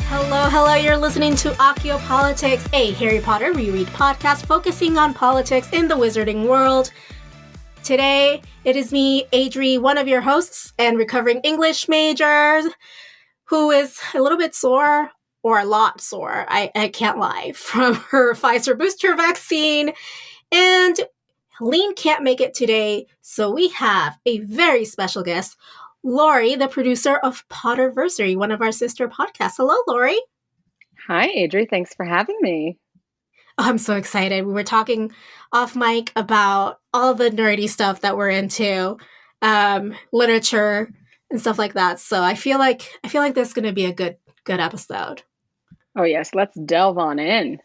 Hello, you're listening to Accio Politics, a Harry Potter reread podcast focusing on politics in the wizarding world. Today, it is me, Adri, one of your hosts and recovering English major, who is a little bit sore, or a lot sore, I can't lie, from her Pfizer booster vaccine. And Helene can't make it today, so we have a very special guest, Laurie, the producer of Potterversity, one of our sister podcasts. Hello, Laurie. Hi, Adri. Thanks for having me. Oh, I'm so excited. We were talking off mic about all the nerdy stuff that we're into, literature and stuff like that. So I feel like this is going to be a good episode. Oh yes, let's delve on in.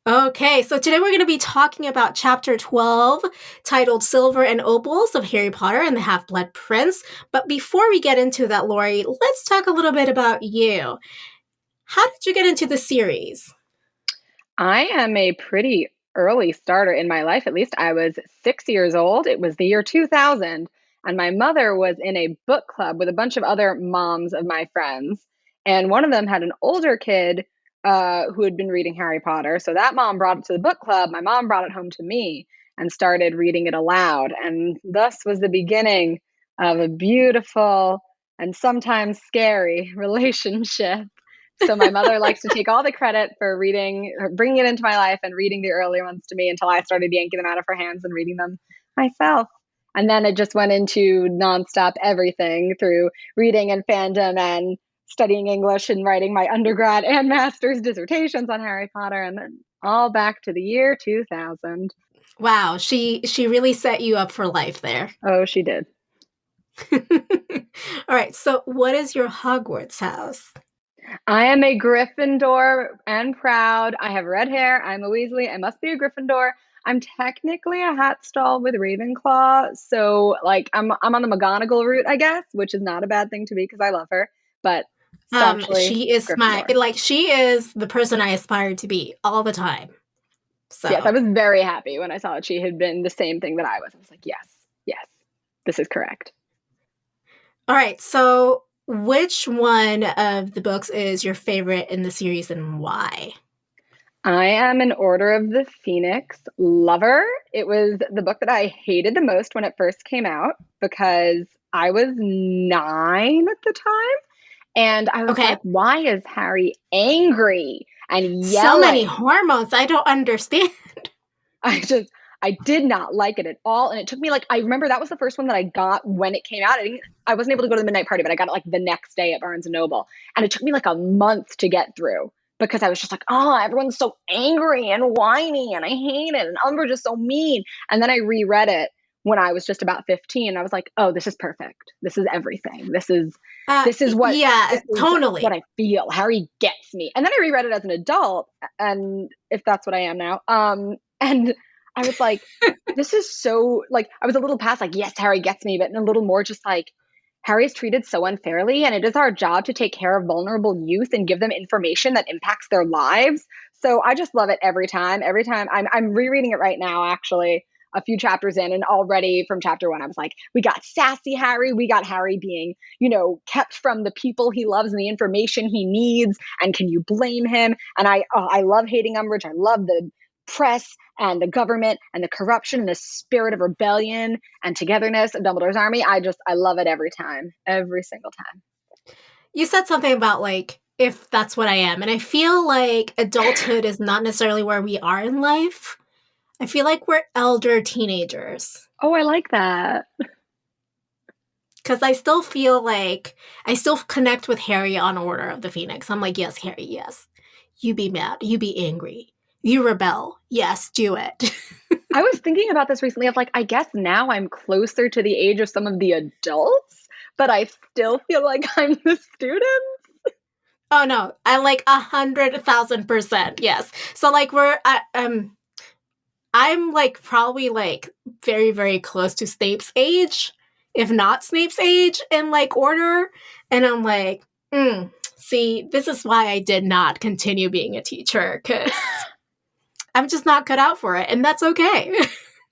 Okay, so today we're going to be talking about Chapter 12, titled Silver and Opals of Harry Potter and the Half-Blood Prince. But before we get into that, Laurie, let's talk a little bit about you. How did you get into the series? I am a pretty early starter in my life. At least I was 6 years old. It was the year 2000, and my mother was in a book club with a bunch of other moms of my friends. And one of them had an older kid who had been reading Harry Potter. So that mom brought it to the book club. My mom brought it home to me and started reading it aloud. And thus was the beginning of a beautiful and sometimes scary relationship. So my mother likes to take all the credit for reading, or bringing it into my life and reading the earlier ones to me until I started yanking them out of her hands and reading them myself. And then it just went into nonstop everything through reading and fandom and studying English and writing my undergrad and master's dissertations on Harry Potter, and then all back to the year 2000. Wow, she really set you up for life there. Oh, she did. All right, so what is your Hogwarts house? I am a Gryffindor and proud. I have red hair. I'm a Weasley. I must be a Gryffindor. I'm technically a Hatstall with Ravenclaw, so like I'm on the McGonagall route, I guess, which is not a bad thing to be because I love her. But she is Gryffindor. she is the person I aspire to be all the time. So yes, I was very happy when I saw that she had been the same thing that I was. I was like, yes, this is correct. All right, so which one of the books is your favorite in the series and why? I am an Order of the Phoenix lover. It was the book that I hated the most when it first came out because I was 9 at the time. And I was like, why is Harry angry and yelling? So many hormones. I don't understand. I did not like it at all. And it took me I remember that was the first one that I got when it came out. I wasn't able to go to the midnight party, but I got it the next day at Barnes & Noble. And it took me a month to get through because I was just everyone's so angry and whiny and I hate it. And Umbridge is so mean. And then I reread it when I was just about 15. I was like, oh, this is perfect. This is everything. This is what I feel. Harry gets me. And then I reread it as an adult, and if that's what I am now. And I was like, this is so I was a little past yes, Harry gets me, but a little more just Harry is treated so unfairly, and it is our job to take care of vulnerable youth and give them information that impacts their lives. So I just love it every time. Every time I'm rereading it right now, actually, a few chapters in, and already from chapter 1, I was like, we got sassy Harry. We got Harry being, kept from the people he loves and the information he needs. And can you blame him? And I love hating Umbridge. I love the press and the government and the corruption and the spirit of rebellion and togetherness of Dumbledore's army. I love it every time, every single time. You said something about if that's what I am. And I feel like adulthood is not necessarily where we are in life. I feel like we're elder teenagers. Oh, I like that. Because I still feel I still connect with Harry on Order of the Phoenix. I'm like, yes, Harry, yes. You be mad. You be angry. You rebel. Yes, do it. I was thinking about this recently of I guess now I'm closer to the age of some of the adults, but I still feel like I'm the students. Oh, no. I 100,000%. Yes. So I'm probably very, very close to Snape's age, if not Snape's age in Order. And I'm see, this is why I did not continue being a teacher, because I'm just not cut out for it, and that's okay.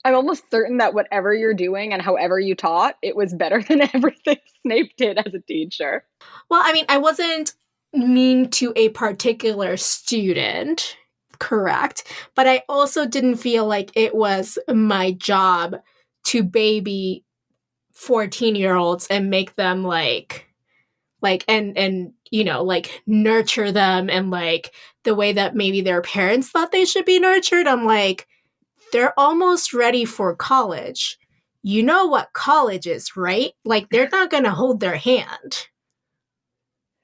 I'm almost certain that whatever you're doing and however you taught, it was better than everything Snape did as a teacher. Well, I mean, I wasn't mean to a particular student, correct? But I also didn't feel like it was my job to baby 14-year-olds and make them and you know, like nurture them and like the way that maybe their parents thought they should be nurtured. I'm like, they're almost ready for college. You know what college is, right? Like they're not going to hold their hand.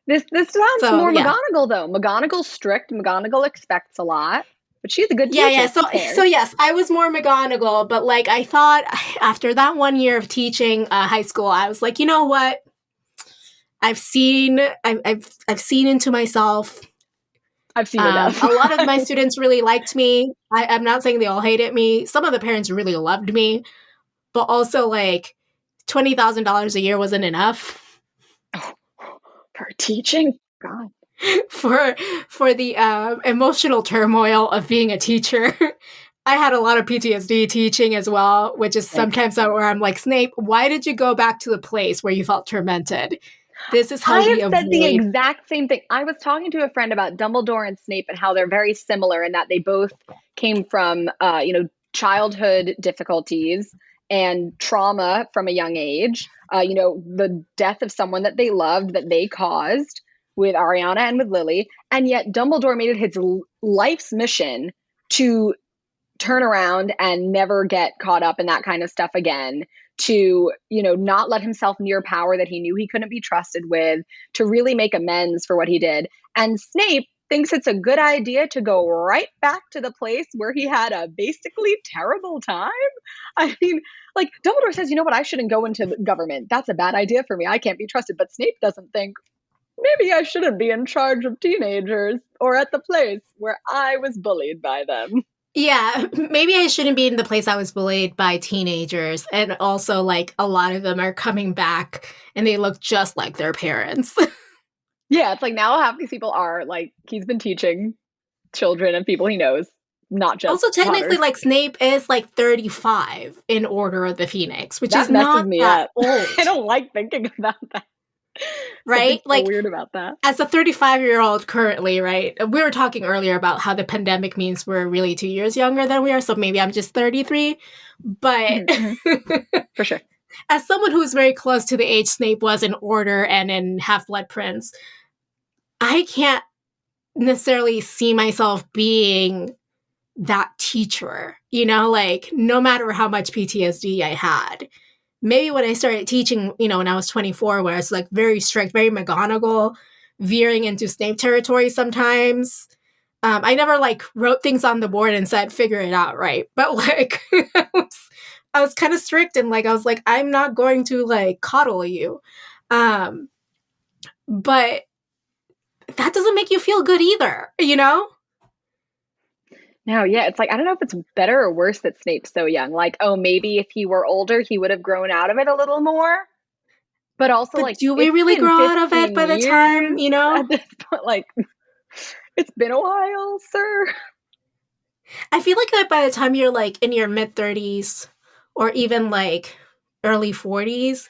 This sounds more yeah. McGonagall though. McGonagall's strict. McGonagall expects a lot, but she's a good teacher. Yeah. So yes, I was more McGonagall, but like I thought after that 1 year of teaching high school, I was like, you know what? I've seen into myself. I've seen enough. A lot of my students really liked me. I'm not saying they all hated me. Some of the parents really loved me, but also like $20,000 a year wasn't enough. Oh, for teaching, God. For the emotional turmoil of being a teacher. I had a lot of PTSD teaching as well, which is sometimes where I'm like, Snape, why did you go back to the place where you felt tormented? This is how I have said the exact same thing. I was talking to a friend about Dumbledore and Snape and how they're very similar in that they both came from, childhood difficulties and trauma from a young age. The death of someone that they loved that they caused with Ariana and with Lily. And yet Dumbledore made it his life's mission to turn around and never get caught up in that kind of stuff again, to, not let himself near power that he knew he couldn't be trusted with, to really make amends for what he did. And Snape thinks it's a good idea to go right back to the place where he had a basically terrible time. I mean, like Dumbledore says, you know what, I shouldn't go into government. That's a bad idea for me. I can't be trusted. But Snape doesn't think, maybe I shouldn't be in charge of teenagers or at the place where I was bullied by them. Yeah, maybe I shouldn't be in the place I was bullied by teenagers. And also, like, a lot of them are coming back and they look just like their parents. Yeah, it's like now half these people are like, he's been teaching children and people he knows, not just also technically Potters. Like Snape is like 35 in Order of the Phoenix, which that is not me that up. old. I don't like thinking about that. Right? Like so weird about that. As a 35-year-old currently, right? We were talking earlier about how the pandemic means we're really 2 years younger than we are, so maybe I'm just 33. But for sure. As someone who's very close to the age Snape was in Order and in Half-Blood Prince, I can't necessarily see myself being that teacher, like no matter how much PTSD I had. Maybe when I started teaching, when I was 24, where it's like very strict, very McGonagall, veering into Snape territory sometimes. I never like wrote things on the board and said, figure it out, right? But like, I was kind of strict and like, I was like, I'm not going to like coddle you. But that doesn't make you feel good either, No, yeah, it's like, I don't know if it's better or worse that Snape's so young. Like, oh, maybe if he were older, he would have grown out of it a little more. But also, but like, do we really grow out of it by the time, At this point, like, it's been a while, sir. I feel like that by the time you're like in your mid 30s or even like early 40s,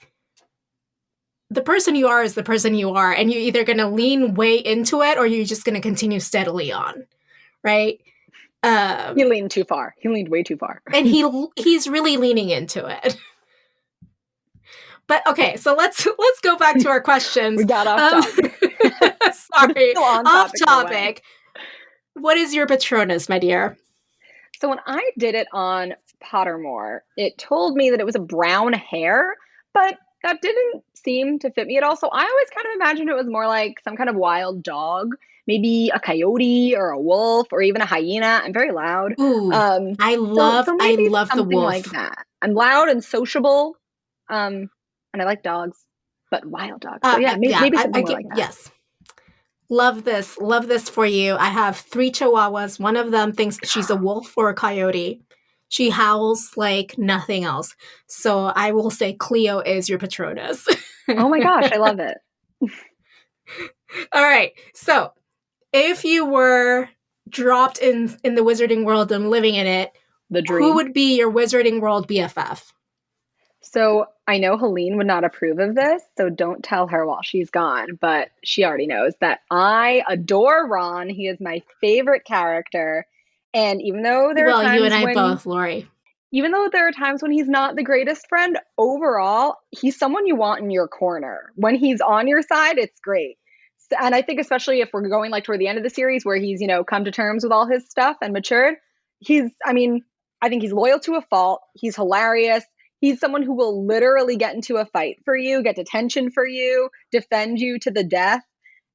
the person you are is the person you are, and you're either going to lean way into it or you're just going to continue steadily on, right? He leaned too far. He leaned way too far. And he's really leaning into it. But okay, so let's go back to our questions. We got off topic. Sorry, off topic. What is your Patronus, my dear? So when I did it on Pottermore, it told me that it was a brown hare, but that didn't seem to fit me at all. So I always kind of imagined it was more like some kind of wild dog, maybe a coyote or a wolf or even a hyena. I'm very loud. Ooh, I love the wolf. Like that. I'm loud and sociable, and I like dogs, but wild dogs. So maybe something more like that. Yes. Love this for you. I have 3 chihuahuas. One of them thinks she's a wolf or a coyote. She howls like nothing else. So I will say Cleo is your Patronus. Oh my gosh, I love it. All right. So if you were dropped in the wizarding world and living in it, the dream, who would be your wizarding world BFF? So I know Helene would not approve of this, so don't tell her while she's gone, but she already knows that I adore Ron. He is my favorite character. And Well, you and I both, Laurie. even though there are times when he's not the greatest friend, overall, he's someone you want in your corner. When he's on your side, it's great. And I think especially if we're going like toward the end of the series where he's, come to terms with all his stuff and matured, I think he's loyal to a fault. He's hilarious. He's someone who will literally get into a fight for you, get detention for you, defend you to the death.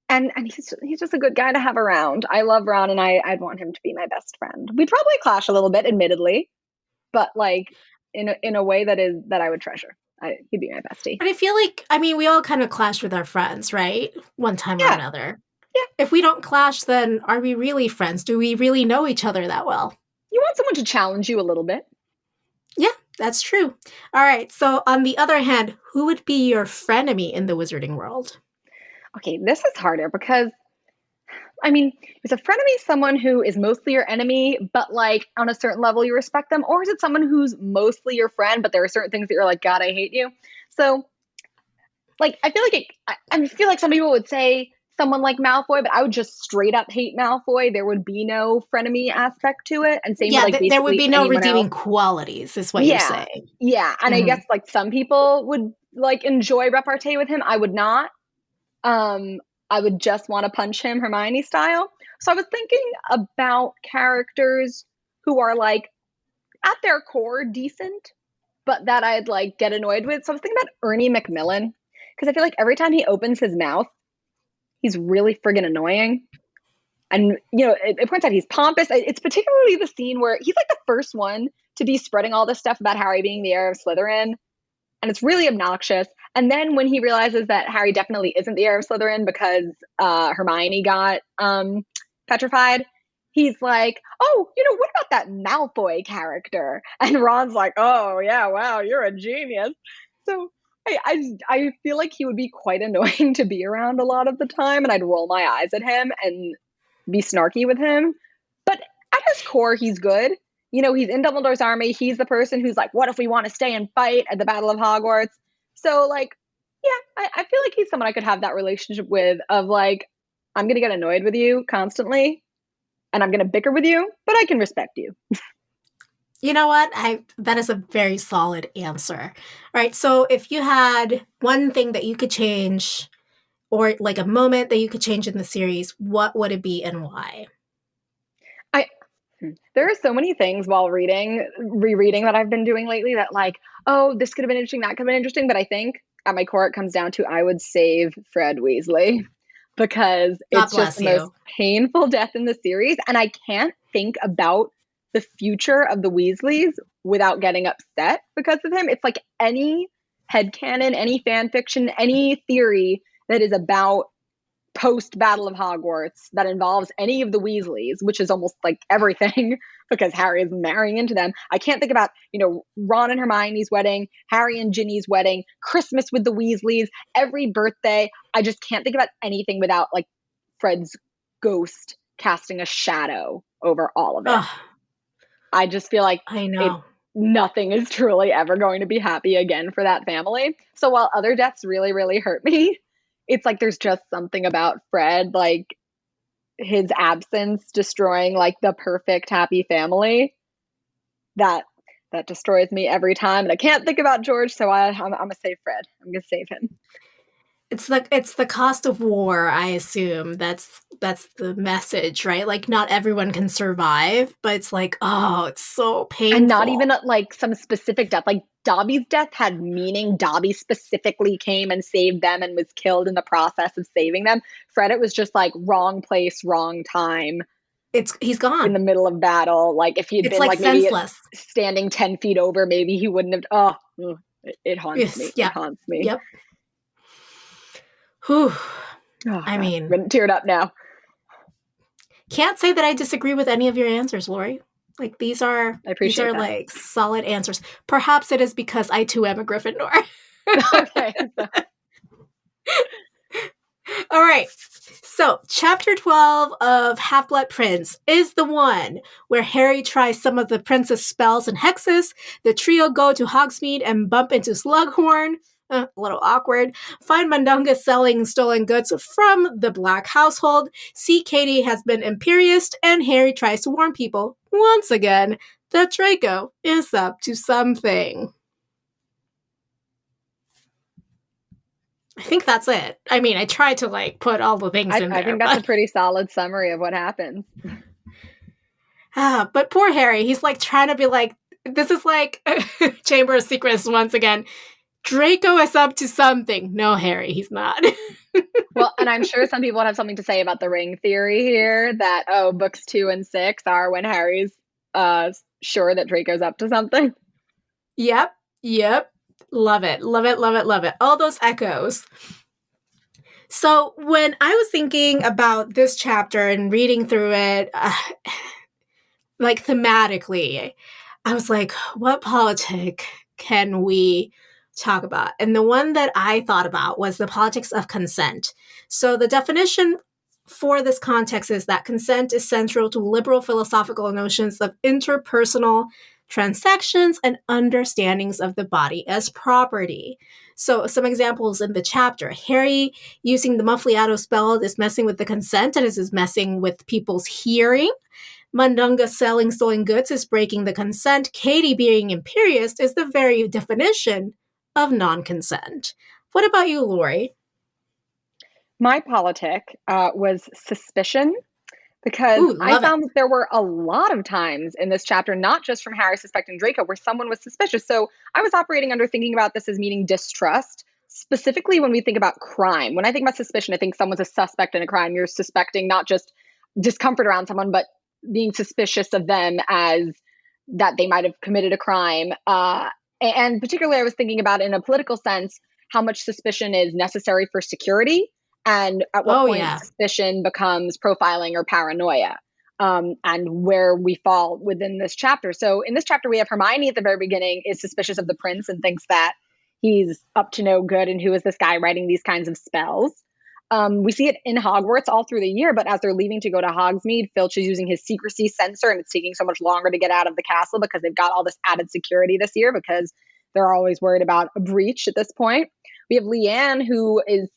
And he's just a good guy to have around. I love Ron, and I'd want him to be my best friend. We'd probably clash a little bit, admittedly, but like in a way that I would treasure. He'd be my bestie. But I feel like, we all kind of clash with our friends, right? One time or another. Yeah. If we don't clash, then are we really friends? Do we really know each other that well? You want someone to challenge you a little bit. Yeah, that's true. All right. So on the other hand, who would be your frenemy in the wizarding world? Okay, this is harder because is a frenemy someone who is mostly your enemy, but like on a certain level you respect them? Or is it someone who's mostly your friend, but there are certain things that you're like, God, I hate you? So, like, I feel like some people would say someone like Malfoy, but I would just straight up hate Malfoy. There would be no frenemy aspect to it. And same with like there would be no redeeming else. Qualities, is what you're saying. Yeah, and I guess like some people would like enjoy repartee with him. I would not. I would just want to punch him Hermione style. So I was thinking about characters who are like at their core decent, but that I'd like get annoyed with. So I was thinking about Ernie Macmillan, because I feel like every time he opens his mouth, he's really friggin' annoying. And, it points out he's pompous. It's particularly the scene where he's like the first one to be spreading all this stuff about Harry being the heir of Slytherin. And it's really obnoxious. And then when he realizes that Harry definitely isn't the heir of Slytherin because Hermione got petrified, he's like, oh, what about that Malfoy character? And Ron's like, oh, yeah, wow, you're a genius. So I feel like he would be quite annoying to be around a lot of the time, and I'd roll my eyes at him and be snarky with him. But at his core, he's good. He's in Dumbledore's army. He's the person who's like, what if we want to stay and fight at the Battle of Hogwarts? So, like, yeah, I feel like he's someone I could have that relationship with of, like, I'm going to get annoyed with you constantly, and I'm going to bicker with you, but I can respect you. You know what? That is a very solid answer. All right, so if you had one thing that you could change, or, like, a moment that you could change in the series, what would it be and why? There are so many things while rereading that I've been doing lately that like, oh, this could have been interesting, that could have been interesting. But I think at my core, it comes down to I would save Fred Weasley because it's just the most painful death in the series. And I can't think about the future of the Weasleys without getting upset because of him. It's like any headcanon, any fan fiction, any theory that is about post Battle of Hogwarts that involves any of the Weasleys, which is almost like everything because Harry is marrying into them. I can't think about, Ron and Hermione's wedding, Harry and Ginny's wedding, Christmas with the Weasleys, every birthday. I just can't think about anything without like Fred's ghost casting a shadow over all of it. Ugh. I just feel like nothing is truly ever going to be happy again for that family. So while other deaths really, really hurt me, it's like there's just something about Fred, like his absence destroying like the perfect happy family that destroys me every time. And I can't think about George, so I'm gonna save Fred. I'm gonna save him. It's the cost of war, I assume. That's the message, right? Like not everyone can survive, but it's like, oh, it's so painful. And not even like some specific death. Like Dobby's death had meaning. Dobby specifically came and saved them and was killed in the process of saving them. Fred, it was just like wrong place, wrong time. He's gone in the middle of battle. Like if he had been like maybe standing 10 feet over, maybe he wouldn't have. It haunts me. Yeah. It haunts me. Yep. Whew. I mean, I'm teared up now. Can't say that I disagree with any of your answers, Laurie. Like these are like solid answers. Perhaps it is because I too am a Gryffindor. Okay. All right. So, chapter 12 of Half-Blood Prince is the one where Harry tries some of the prince's spells and hexes. The trio go to Hogsmeade and bump into Slughorn. A little awkward. Find Mundungus selling stolen goods from the Black household. See Katie has been imperiused, and Harry tries to warn people, once again, that Draco is up to something. I think that's it. I mean, I tried to put all the things in there. I think that's a pretty solid summary of what happens. But poor Harry, he's trying to be this is Chamber of Secrets once again. Draco is up to something. No, Harry, he's not. Well, and I'm sure some people have something to say about the ring theory here that, books 2 and 6 are when Harry's sure that Draco's up to something. Yep. Love it. All those echoes. So when I was thinking about this chapter and reading through it, thematically, I was like, what politic can we talk about? And the one that I thought about was the politics of consent. So the definition for this context is that consent is central to liberal philosophical notions of interpersonal transactions and understandings of the body as property. So some examples in the chapter. Harry using the Muffliato spell is messing with the consent and is messing with people's hearing. Mundungus selling stolen goods is breaking the consent. Katie being imperiused is the very definition of non-consent. What about you, Laurie? My politic was suspicion, because I found that there were a lot of times in this chapter, not just from Harry suspecting Draco, where someone was suspicious. So I was operating under thinking about this as meaning distrust, specifically when we think about crime. When I think about suspicion, I think someone's a suspect in a crime. You're suspecting not just discomfort around someone, but being suspicious of them as that they might have committed a crime. And particularly, I was thinking about, in a political sense, how much suspicion is necessary for security, and at what point suspicion becomes profiling or paranoia, and where we fall within this chapter. So in this chapter, we have Hermione at the very beginning is suspicious of the prince and thinks that he's up to no good, and who is this guy writing these kinds of spells? We see it in Hogwarts all through the year, but as they're leaving to go to Hogsmeade, Filch is using his secrecy sensor, and it's taking so much longer to get out of the castle because they've got all this added security this year because they're always worried about a breach at this point. We have Leanne, who is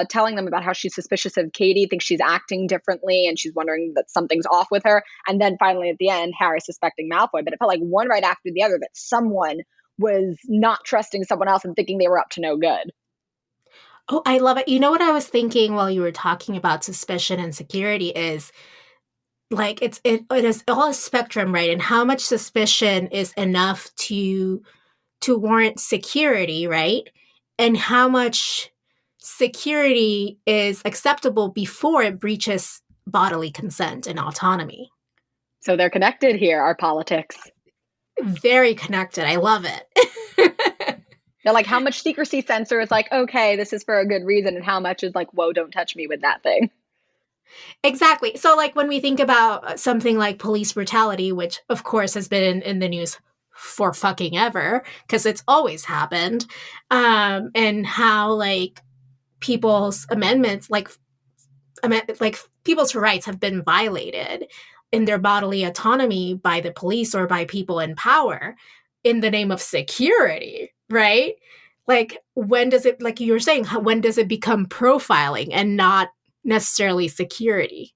telling them about how she's suspicious of Katie, thinks she's acting differently, and she's wondering that something's off with her. And then finally, at the end, Harry suspecting Malfoy. But it felt like one right after the other that someone was not trusting someone else and thinking they were up to no good. Oh, I love it. You know what I was thinking while you were talking about suspicion and security is it is all a spectrum, right? And how much suspicion is enough to warrant security, right? And how much security is acceptable before it breaches bodily consent and autonomy. So they're connected here, our politics. Very connected. I love it. They're like, how much secrecy censor is okay, this is for a good reason, and how much is whoa, don't touch me with that thing. Exactly. So when we think about something like police brutality, which of course has been in the news for fucking ever, because it's always happened, and how people's amendments, people's rights have been violated in their bodily autonomy by the police or by people in power in the name of security, right? When does it, like you were saying, when does it become profiling and not necessarily security?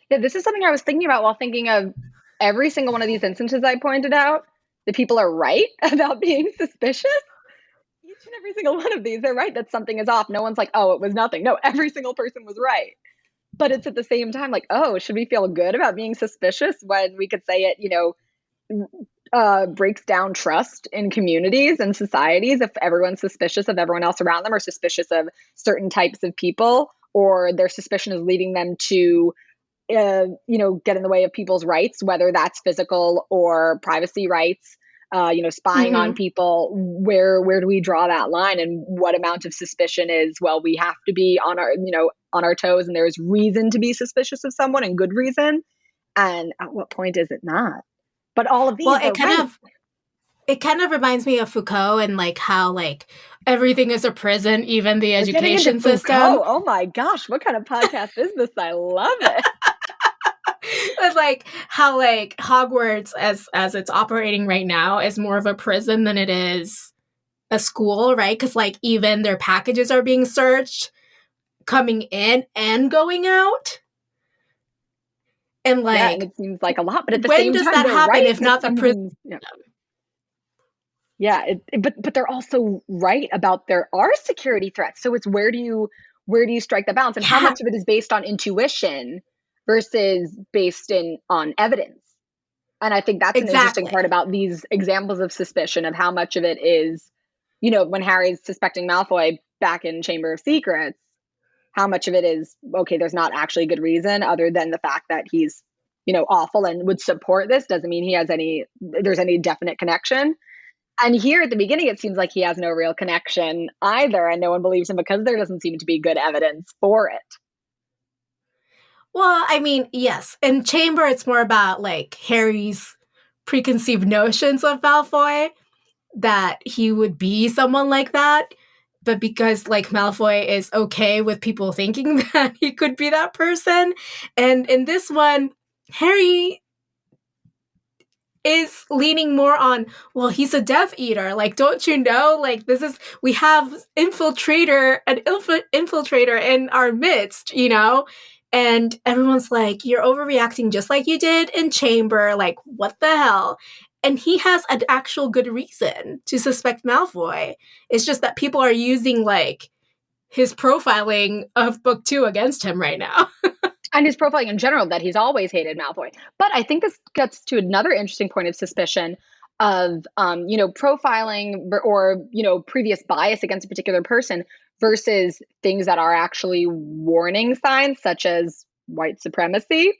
Yeah, this is something I was thinking about while thinking of every single one of these instances I pointed out. The people are right about being suspicious. Each and every single one of these, they're right that something is off. No one's like, oh, it was nothing. No, every single person was right. But it's at the same time oh, should we feel good about being suspicious when we could say it, breaks down trust in communities and societies if everyone's suspicious of everyone else around them, or suspicious of certain types of people, or their suspicion is leading them to get in the way of people's rights, whether that's physical or privacy rights, spying on people. Where do we draw that line, and what amount of suspicion is, well, we have to be on our toes, and there's reason to be suspicious of someone, and good reason, and at what point is it not? But all of these, it kind of reminds me of Foucault and like how like everything is a prison, even the We're getting into education system. Foucault. Oh my gosh, what kind of podcast is this? I love it. But like how like Hogwarts as it's operating right now is more of a prison than it is a school, right? Because like even their packages are being searched coming in and going out. And Yeah, and like it seems like a lot, but at the when same does time, that they're happen right if that not the some of prison? these, yeah, but they're also right about there are security threats. So it's where do you strike the balance, and how Yeah, much of it is based on intuition versus based on evidence? And I think that's an interesting exactly. part about these examples of suspicion of how much of it is, when Harry's suspecting Malfoy back in Chamber of Secrets, how much of it is, okay, there's not actually a good reason other than the fact that he's, awful and would support this doesn't mean there's any definite connection. And here at the beginning, it seems like he has no real connection either, and no one believes him because there doesn't seem to be good evidence for it. Well, I mean, yes. In Chamber, it's more about like Harry's preconceived notions of Malfoy, that he would be someone like that. But because like Malfoy is okay with people thinking that he could be that person. And in this one, Harry is leaning more on, well, he's a Death Eater. Like, don't you know? Like, we have an infiltrator in our midst, you know? And everyone's like, you're overreacting just like you did in Chamber. Like, what the hell? And he has an actual good reason to suspect Malfoy. It's just that people are using, like, his profiling of book 2 against him right now. And his profiling in general, that he's always hated Malfoy. But I think this gets to another interesting point of suspicion of, profiling or, previous bias against a particular person versus things that are actually warning signs, such as white supremacy.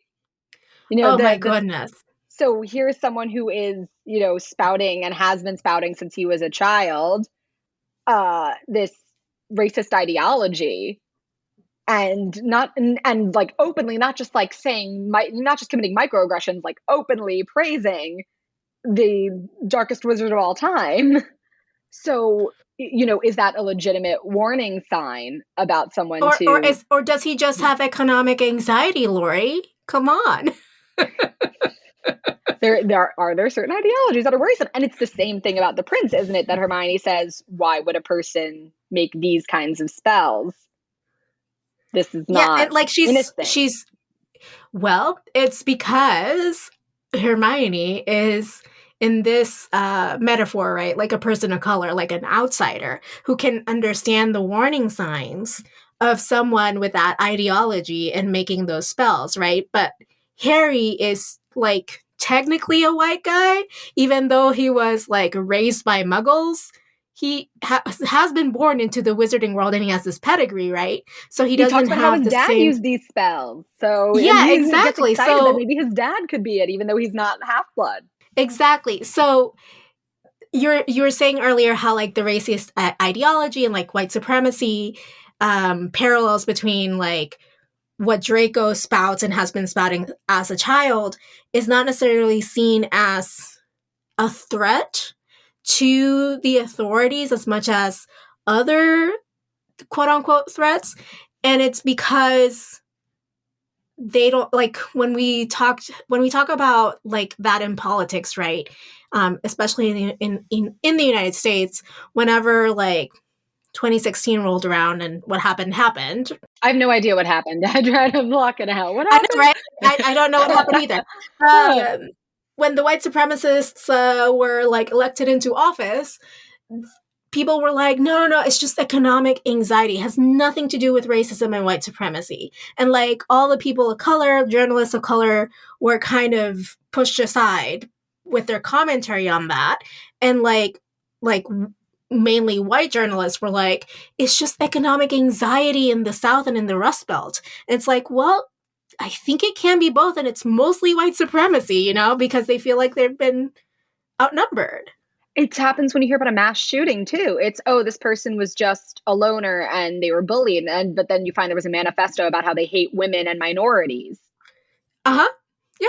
Oh my goodness. So here's someone who is, spouting and has been spouting since he was a child, this racist ideology, and like openly, not just like not just committing microaggressions, like openly praising the darkest wizard of all time. So, is that a legitimate warning sign about someone to? Or does he just have economic anxiety, Laurie? Come on. There are certain ideologies that are worrisome, and it's the same thing about the prince, isn't it? That Hermione says, "Why would a person make these kinds of spells? This is Yeah, not and like innocent." well, it's because Hermione is in this metaphor, right? Like a person of color, like an outsider who can understand the warning signs of someone with that ideology and making those spells, right? But Harry is like technically a white guy, even though he was like raised by muggles. He has been born into the wizarding world and he has this pedigree, right? So he He talks doesn't about how have his the dad same. used these spells. So, and Yeah, he gets exactly. excited that So maybe his dad could be it, even though he's not half blood. exactly. So you were saying earlier how like the racist ideology and like white supremacy parallels between like what Draco spouts and has been spouting as a child is not necessarily seen as a threat to the authorities as much as other quote unquote threats. And it's because they don't like when we talk about like that in politics, right? Especially in the United States, whenever like 2016 rolled around and what happened. I have no idea what happened. I tried to block it out. What I know, happened? right? I don't know what happened either. When the white supremacists were like elected into office, people were like, no, it's just economic anxiety. It has nothing to do with racism and white supremacy. And like all the people of color, journalists of color, were kind of pushed aside with their commentary on that. And like mainly white journalists were like, it's just economic anxiety in the South and in the Rust Belt. And it's like, well, I think it can be both, and it's mostly white supremacy, you know, because they feel like they've been outnumbered. It happens when you hear about a mass shooting too. It's, oh, this person was just a loner and they were bullied, but then you find there was a manifesto about how they hate women and minorities. Uh-huh. Yeah.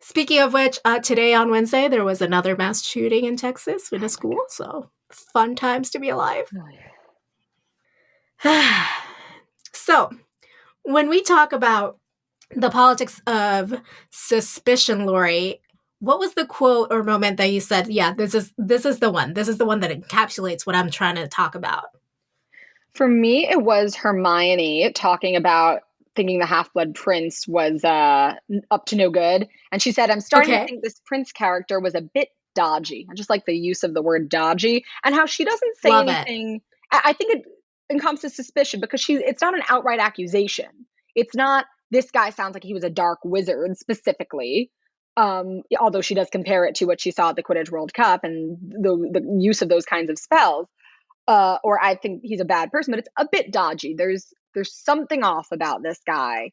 Speaking of which, today on Wednesday, there was another mass shooting in Texas in a school. So fun times to be alive. So when we talk about the politics of suspicion, Laurie, what was the quote or moment that you said, yeah, this is the one. This is the one that encapsulates what I'm trying to talk about? For me, it was Hermione talking about thinking the Half-Blood Prince was up to no good. And she said, I'm starting to think this Prince character was a bit dodgy. I just like the use of the word dodgy and how she doesn't say Love it. anything. I think it encompasses suspicion because it's not an outright accusation. It's not, this guy sounds like he was a dark wizard specifically. Although she does compare it to what she saw at the Quidditch World Cup and the use of those kinds of spells. Or I think he's a bad person, but it's a bit dodgy. There's something off about this guy,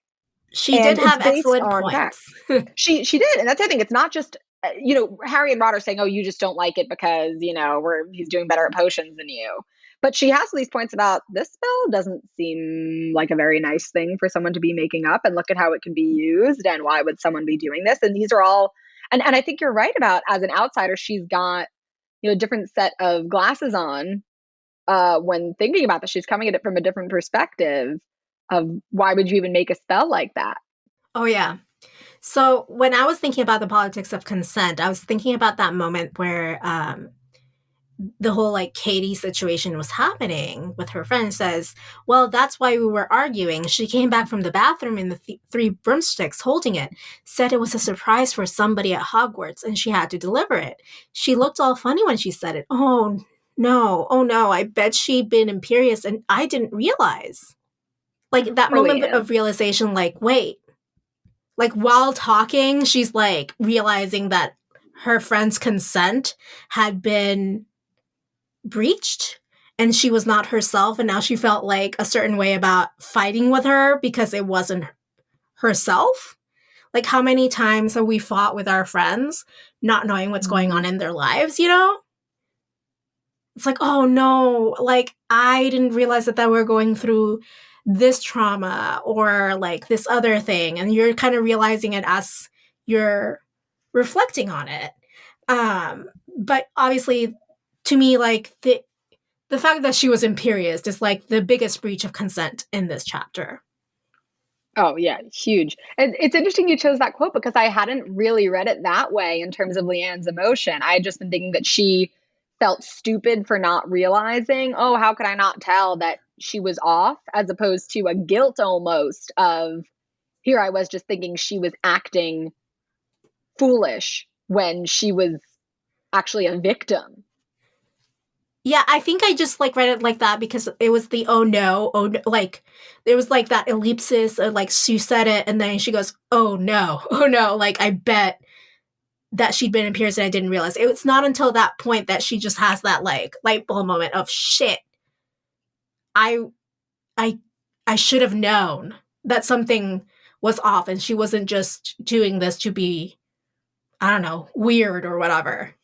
She and did it's have based excellent on facts. points. She did, and that's the thing. It's not just Harry and Ron are saying, "Oh, you just don't like it because he's doing better at potions than you." But she has these points about this spell doesn't seem like a very nice thing for someone to be making up, and look at how it can be used, and why would someone be doing this? And these are all, and I think you're right about as an outsider, she's got a different set of glasses on when thinking about this. She's coming at it from a different perspective of why would you even make a spell like that? Oh, yeah. So when I was thinking about the politics of consent, I was thinking about that moment where the whole Katie situation was happening with her friend. Says, well, that's why we were arguing. She came back from the bathroom in the three broomsticks holding it, said it was a surprise for somebody at Hogwarts and she had to deliver it. She looked all funny when she said it. Oh no, I bet she'd been imperious and I didn't realize. That moment of realization, wait, while talking, she's realizing that her friend's consent had been breached and she was not herself, and now she felt a certain way about fighting with her because it wasn't herself. How many times have we fought with our friends not knowing what's going on in their lives, It's oh no, I didn't realize that we're going through this trauma or this other thing, and you're kind of realizing it as you're reflecting on it. But obviously, to me, the fact that she was imperiused is the biggest breach of consent in this chapter. Oh yeah, huge. And it's interesting you chose that quote because I hadn't really read it that way in terms of Leanne's emotion. I had just been thinking that she felt stupid for not realizing, oh, how could I not tell that she was off, as opposed to a guilt almost of, here I was just thinking she was acting foolish when she was actually a victim. Yeah, I think I just read it like that because it was the oh no, there was that ellipsis of she said it and then she goes, oh no, I bet that she'd been imperious and I didn't realize. It's not until that point that she just has that light bulb moment of shit. I should have known that something was off and she wasn't just doing this to be, I don't know, weird or whatever.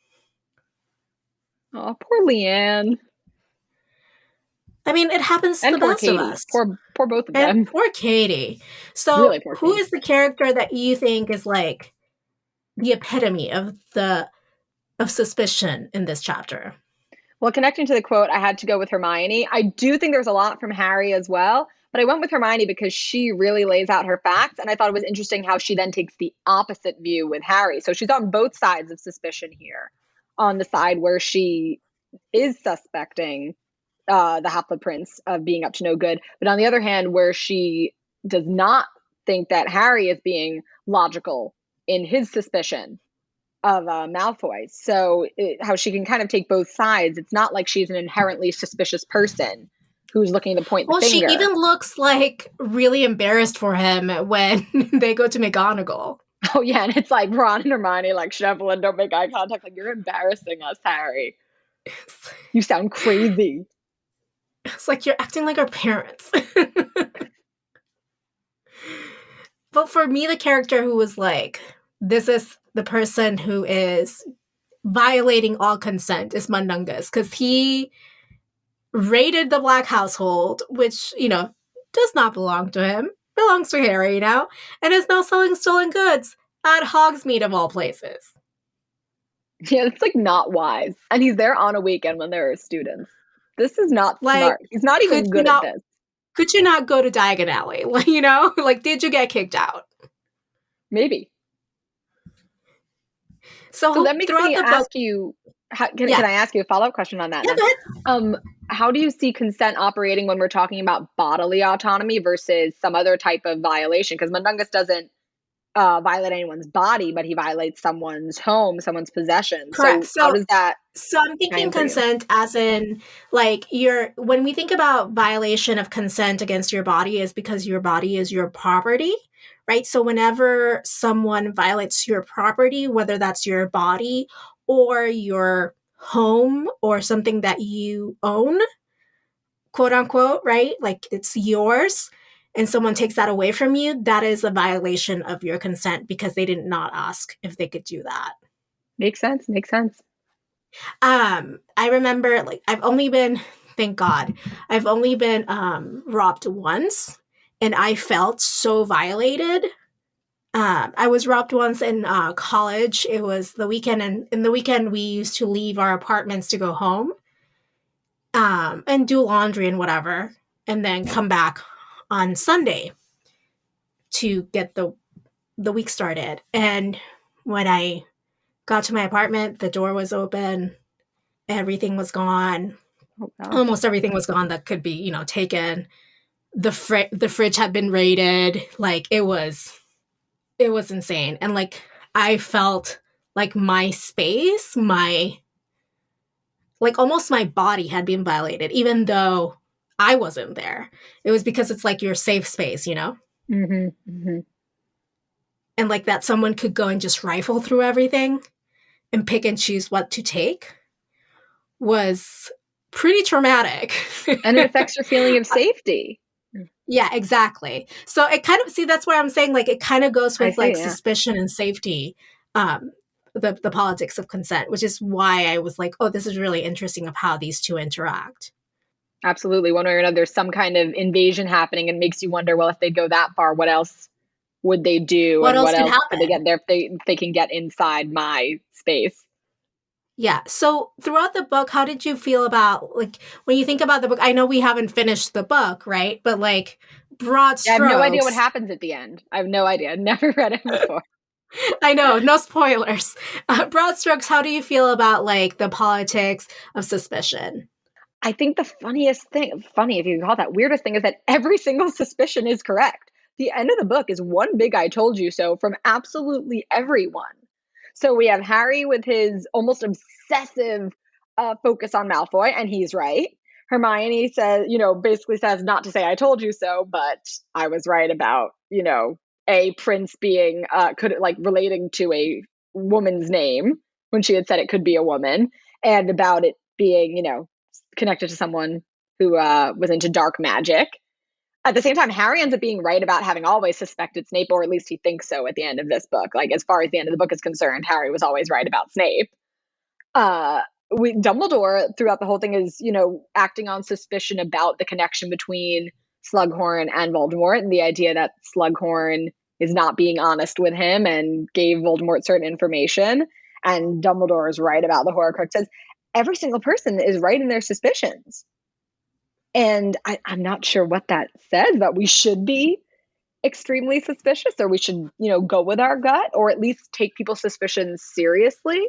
Oh, poor Leanne. I mean, it happens to the best Katie. of us. Poor both of and them. Poor Katie. So really poor who Katie. is the character that you think is the epitome of suspicion in this chapter? Well, connecting to the quote, I had to go with Hermione. I do think there's a lot from Harry as well, but I went with Hermione because she really lays out her facts, and I thought it was interesting how she then takes the opposite view with Harry. So she's on both sides of suspicion here. On the side where she is suspecting the Half-Blood Prince of being up to no good, but on the other hand, where she does not think that Harry is being logical in his suspicion of Malfoy. So how she can kind of take both sides. It's not like she's an inherently suspicious person who's looking to point the finger. Well, she even looks really embarrassed for him when they go to McGonagall. Oh yeah, and it's Ron and Hermione shuffling, don't make eye contact. You're embarrassing us, Harry. You sound crazy. It's you're acting like our parents. But for me, the character who was this is the person who is violating all consent is Mundungus, because he raided the Black household, which, does not belong to him, belongs to Harry now, and is now selling stolen goods at Hogsmeade of all places. Yeah, it's like not wise. And he's there on a weekend when there are students. This is not Like, smart. He's not could even you good at not this. could you not go to Diagon Alley? Like, you know, like, did you get kicked out? Maybe. So So that makes throughout me the book, ask you, can yeah, I ask you a follow-up question on that yeah, then? go ahead. How do you see consent operating when we're talking about bodily autonomy versus some other type of violation? Because Mundungus doesn't violate anyone's body, but he violates someone's home, someone's possession. Correct. So how does that So I'm tie thinking in for you? consent as in like when we think about violation of consent against your body is because your body is your property, right? So whenever someone violates your property, whether that's your body or your home or something that you own, quote unquote, right? Like it's yours, and someone takes that away from you, that is a violation of your consent because they did not ask if they could do that. Makes sense. Makes sense. I remember like I've only been, thank God, I've only been robbed once, and I felt so violated. I was robbed once in college. It was the weekend, and in the weekend we used to leave our apartments to go home, and do laundry and whatever, and then come back on Sunday to get the week started. And when I got to my apartment, the door was open, everything was gone. Oh, gosh. Almost everything was gone that could be, taken. The fridge had been raided. Like it was insane. And like I felt like my space, like almost my body had been violated, even though I wasn't there. It was because it's like your safe space, Mm-hmm, mm-hmm. and like that someone could go and just rifle through everything and pick and choose what to take was pretty traumatic. And it affects your feeling of safety. Yeah, exactly. So it kind of, see, that's where I'm saying like it kind of goes I with see, like yeah. suspicion and safety, the politics of consent, which is why I was like, oh, this is really interesting of how these two interact. Absolutely. One way or another, there's some kind of invasion happening and makes you wonder, well, if they go that far, what else would they do? What And else what could else could they happen? get there if they can get inside my space? Yeah. So throughout the book, how did you feel about like when you think about the book? I know we haven't finished the book, right? But like broad I have no idea what strokes. happens at the end. I have no idea. I've never read it before. I know, no spoilers. Broad strokes, how do you feel about like the politics of suspicion? I think the funniest thing, funny if you can call that, weirdest thing is that every single suspicion is correct. The end of the book is one big I told you so from absolutely everyone. So we have Harry with his almost obsessive focus on Malfoy, and he's right. Hermione says, basically says not to say I told you so, but I was right about, a prince being, could like relating to a woman's name when she had said it could be a woman, and about it being, connected to someone who was into dark magic. At the same time, Harry ends up being right about having always suspected Snape, or at least he thinks so at the end of this book. Like, as far as the end of the book is concerned, Harry was always right about Snape. Dumbledore throughout the whole thing is, acting on suspicion about the connection between Slughorn and Voldemort, and the idea that Slughorn is not being honest with him and gave Voldemort certain information. And Dumbledore is right about the Horcruxes. Every single person is right in their suspicions. And I'm not sure what that says, but we should be extremely suspicious, or we should, go with our gut, or at least take people's suspicions seriously,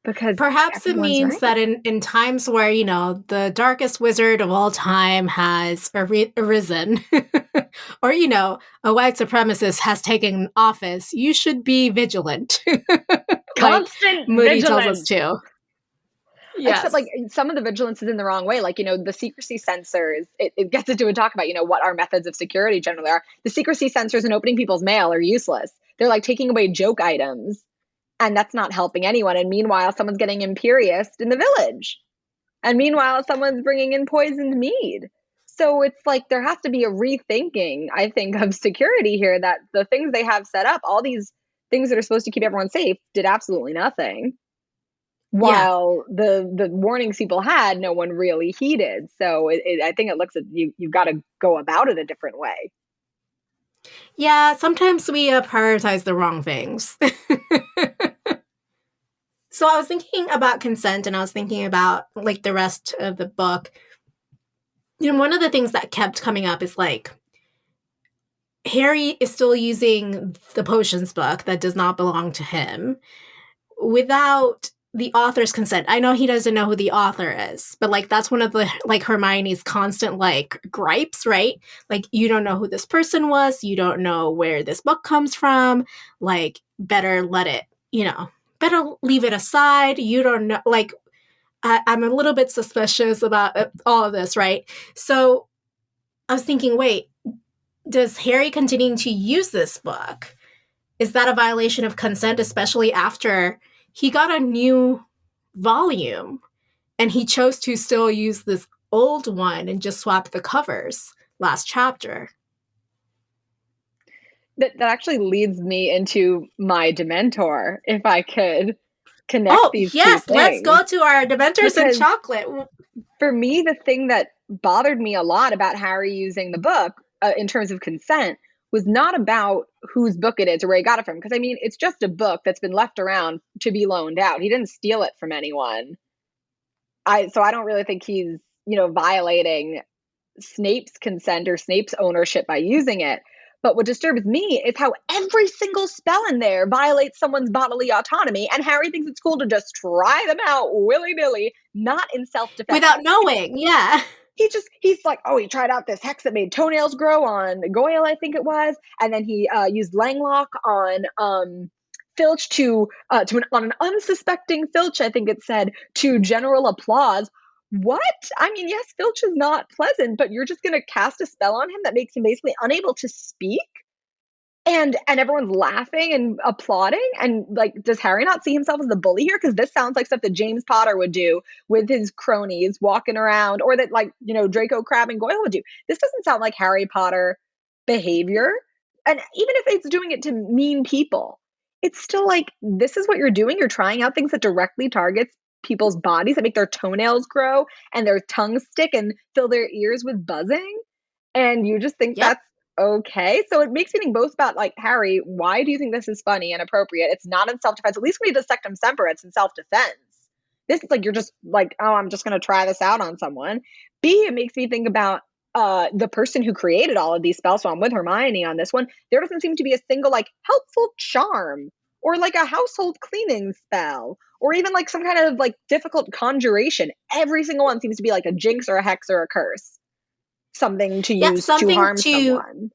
because Perhaps it everyone's means right. that in times where, the darkest wizard of all time has arisen, or, a white supremacist has taken office, you should be vigilant. Like Constant Moody tells us vigilance. to. Except like Yes. some of the vigilance is in the wrong way. Like, the secrecy censors, it gets into a talk about, what our methods of security generally are. The secrecy censors and opening people's mail are useless. They're like taking away joke items, and that's not helping anyone. And meanwhile, someone's getting imperiused in the village. And meanwhile, someone's bringing in poisoned mead. So it's like there has to be a rethinking, I think, of security here, that the things they have set up, all these things that are supposed to keep everyone safe, did absolutely nothing. Yeah. While the warnings people had, no one really heeded. So I think it looks at you've got to go about it a different way. Yeah, sometimes we prioritize the wrong things. So I was thinking about consent, and I was thinking about like the rest of the book. One of the things that kept coming up is like Harry is still using the potions book that does not belong to him without the author's consent. I know he doesn't know who the author is, but like that's one of the like Hermione's constant like gripes, right? Like you don't know who this person was, you don't know where this book comes from, like better let it, better leave it aside. You don't know, like I'm a little bit suspicious about all of this, right? So I was thinking, wait, does Harry continuing to use this book, is that a violation of consent, especially after he got a new volume and he chose to still use this old one and just swap the covers last chapter? That actually leads me into my Dementor, if I could connect Oh, these two yes, let's things. go to our Dementors and Because chocolate. for me, the thing that bothered me a lot about Harry using the book in terms of consent was not about whose book it is or where he got it from. Because I mean, it's just a book that's been left around to be loaned out. He didn't steal it from anyone. So I don't really think he's, violating Snape's consent or Snape's ownership by using it. But what disturbs me is how every single spell in there violates someone's bodily autonomy, and Harry thinks it's cool to just try them out willy-nilly, not in self-defense. Without knowing, yeah. He's like, oh, he tried out this hex that made toenails grow on Goyle, I think it was, and then he used Langlock on Filch on an unsuspecting Filch, I think it said, to general applause. What? I mean, yes, Filch is not pleasant, but you're just going to cast a spell on him that makes him basically unable to speak? And everyone's laughing and applauding. And like, does Harry not see himself as the bully here? Because this sounds like stuff that James Potter would do with his cronies walking around, or that like, Draco Crabbe and Goyle would do. This doesn't sound like Harry Potter behavior. And even if it's doing it to mean people, it's still like, this is what you're doing. You're trying out things that directly targets people's bodies, that make their toenails grow and their tongues stick and fill their ears with buzzing. And you just think Yep. that's okay. So it makes me think both about like, Harry, why do you think this is funny and appropriate? It's not in self-defense. At least when he does Sectum Semper, it's in self-defense. This is like, you're just like, oh, I'm just going to try this out on someone. B, it makes me think about the person who created all of these spells. So I'm with Hermione on this one. There doesn't seem to be a single like helpful charm or like a household cleaning spell or even like some kind of like difficult conjuration. Every single one seems to be like a jinx or a hex or a curse. Something to Yeah, use to harm someone.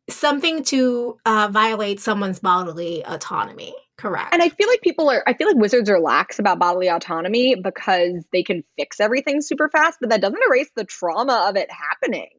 something to violate someone's bodily autonomy. And I Correct. feel like wizards are lax about bodily autonomy because they can fix everything super fast, but that doesn't erase the trauma of it happening.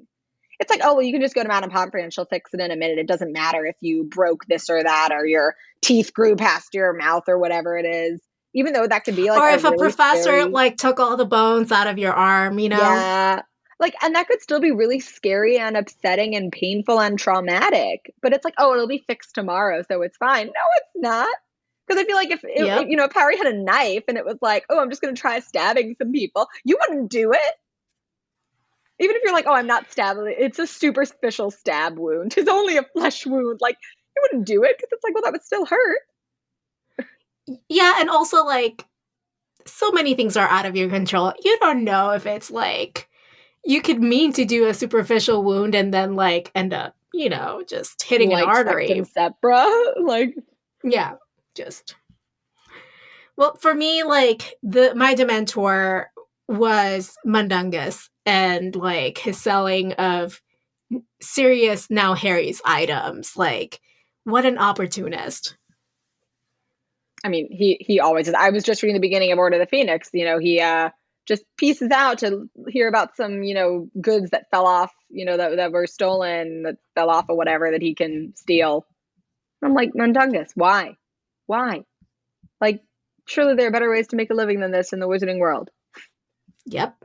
It's like, oh, well, you can just go to Madame Pomfrey and she'll fix it in a minute. It doesn't matter if you broke this or that or your teeth grew past your mouth or whatever it is. Even though that could be like Or a if a really professor scary, like took all the bones out of your arm, yeah. Like, and that could still be really scary and upsetting and painful and traumatic. But it's like, oh, it'll be fixed tomorrow, so it's fine. No, it's not. Because I feel like Yep. if Harry had a knife and it was like, oh, I'm just going to try stabbing some people, you wouldn't do it. Even if you're like, oh, I'm not stabbing, it's a superficial stab wound. It's only a flesh wound. Like, you wouldn't do it because it's like, well, that would still hurt. Yeah, and also like so many things are out of your control. You don't know if it's like you could mean to do a superficial wound and then like end up, just hitting an Like artery. Septum Sepra. Like, Yeah, just. Well, for me, like my Dementor was Mundungus and like his selling of serious now Harry's items. Like, what an opportunist. I mean, he always is. I was just reading the beginning of Order of the Phoenix. He just pieces out to hear about some goods that fell off, that were stolen, that fell off or whatever that he can steal. I'm like, Mundungus, why? Like, surely there are better ways to make a living than this in the wizarding world. Yep.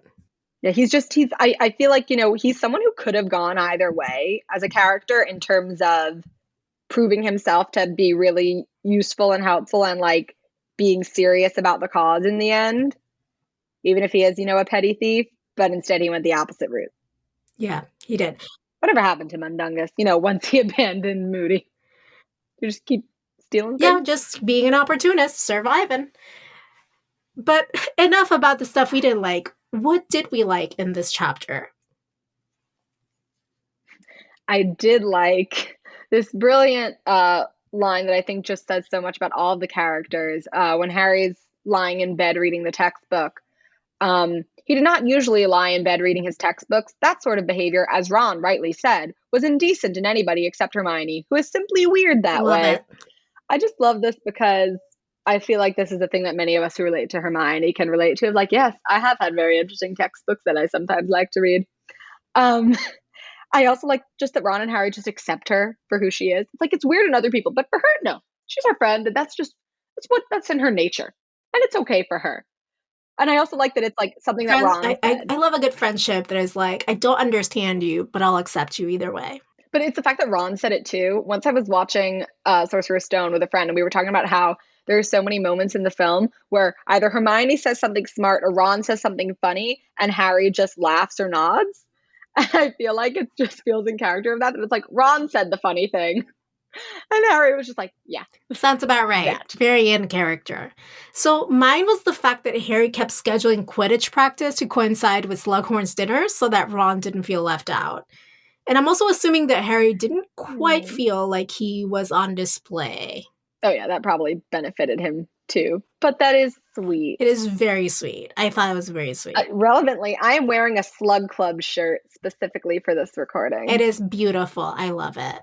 Yeah, I feel like, he's someone who could have gone either way as a character in terms of proving himself to be really useful and helpful and like being serious about the cause in the end, even if he is, a petty thief, but instead he went the opposite route. Yeah, he did. Whatever happened to Mundungus? Once he abandoned Moody. You just keep stealing Yeah, things? just being an opportunist, surviving. But enough about the stuff we didn't like. What did we like in this chapter? I did like this brilliant line that I think just says so much about all of the characters. When Harry's lying in bed reading the textbook, he did not usually lie in bed reading his textbooks. That sort of behavior, as Ron rightly said, was indecent in anybody except Hermione, who is simply weird that Love way. it. I just love this because I feel like this is a thing that many of us who relate to Hermione can relate to. Like, yes, I have had very interesting textbooks that I sometimes like to read. Um, I also like just that Ron and Harry just accept her for who she is. It's like, it's weird in other people, but for her, no. She's our friend, and that's in her nature. And it's okay for her. And I also like that it's like something that Friends, Ron said. I love a good friendship that is like, I don't understand you, but I'll accept you either way. But it's the fact that Ron said it too. Once I was watching Sorcerer's Stone with a friend, and we were talking about how there are so many moments in the film where either Hermione says something smart or Ron says something funny, and Harry just laughs or nods. And I feel like it just feels in character of that. It's like Ron said the funny thing, and Harry was just like, yeah. Sounds about right. That. Very in character. So mine was the fact that Harry kept scheduling Quidditch practice to coincide with Slughorn's dinner so that Ron didn't feel left out. And I'm also assuming that Harry didn't quite feel like he was on display. Oh yeah, that probably benefited him too. But that is sweet. It is very sweet. I thought it was very sweet. Relevantly, I am wearing a Slug Club shirt specifically for this recording. It is beautiful. I love it.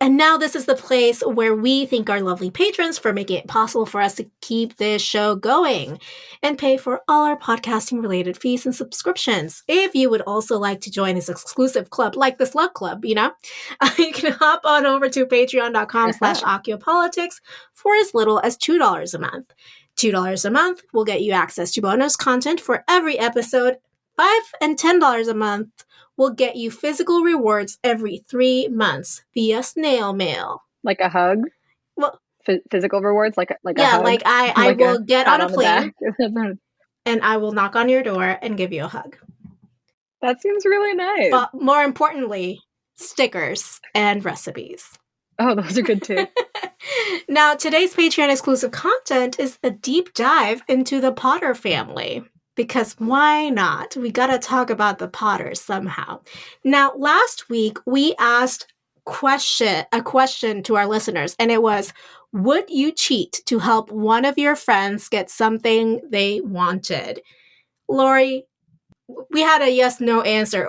And now this is the place where we thank our lovely patrons for making it possible for us to keep this show going and pay for all our podcasting related fees and subscriptions. If you would also like to join this exclusive club like the Slug Club, you can hop on over to patreon.com/ociopolitics for as little as $2 a month. $2 a month will get you access to bonus content for every episode. $5 and $10 a month will get you physical rewards every 3 months via snail mail. Like a hug? Well, physical rewards, like a yeah, hug? like I will get on a plane and I will knock on your door and give you a hug. That seems really nice. But more importantly, stickers and recipes. Oh, those are good too. Now, today's Patreon exclusive content is a deep dive into the Potter family. Because why not? We got to talk about the Potters somehow. Now, last week, we asked a question to our listeners, and it was, would you cheat to help one of your friends get something they wanted? Laurie, we had a yes-no answer.